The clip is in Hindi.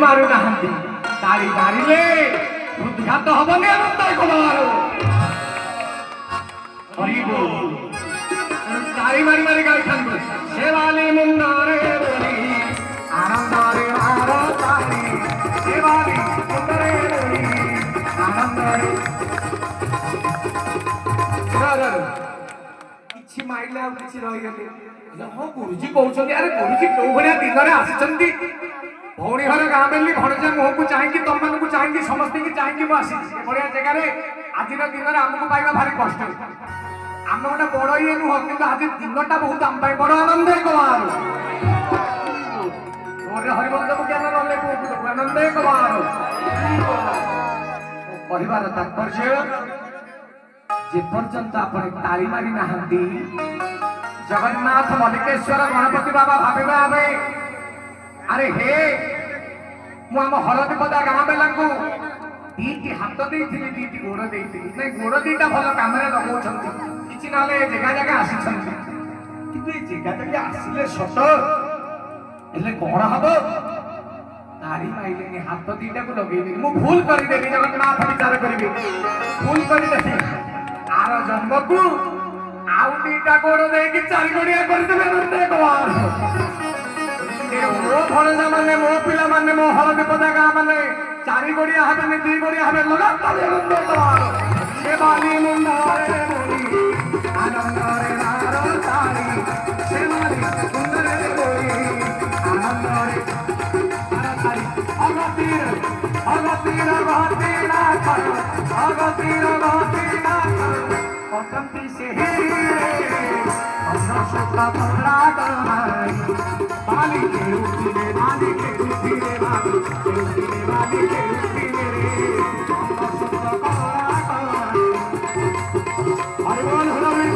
मारू ना तारी मारे हृदघात हबनी अनंत कुमार तारी मारी मारी गाड़ी खान शेवाली मुंडारे बोली आनंदारे आरो तारी शेवाली मुंडारे बोली आनंदारे किछि माइले आ किछि रहि गेले हो गुरुजी कहउछथि अरे गुरुजी को भलिया दिन रे आछथि भौणी घर गाँ बेली भणजा मुह को चाहिए तुम मान को चाहिए समस्त की चाहिए मुझे बढ़िया जगह आज दिन में आमको पाइबा भारी कष्ट आम गोटे बड़ ये नुह कि आज दिनटा बहुत आम बड़ आनंद कबार हरिबंश ज्ञान रहे आनंद कबार कहबार तात्पर्य जेपर्यंत आप ताली मारी ना जगन्नाथ मल्लिकेश्वर गणपति बाबा भाविबा आमे अरे हे मु आम हरदी पदा गाँ बेला को दीटी हाथ देती दीटी गोड़ देती नहीं गोड़ दीटा भल कम लगे कि ना जगह जगह आसी जगह जगह आसिले सत हेले कौन हम तारी माइले हाथ दीटा को लगे मु भूल करदेवी जगन्नाथ विचार करी भूल करदेवी आर जन्म को आउ दीटा गोड़ दे चारि गोड़िया करदे मो भणजा माने मो पिला माने मो हरदी पदा गाँ माने चारि गोड़िया हबे दी गोड़िया हबे लगातार शेवाली मुंडारे बोली आनंदरे नारो तारी शेवाली मुंडारे बोली आनंदरे तारी अगतीर अगतीर ना कर अगतीर ना कर पतंती से सुखा पड़ा गई बाली के उठिले बाली के उठिले बाली के उठिले रे सुखा पड़ा गई हरि बोल हरि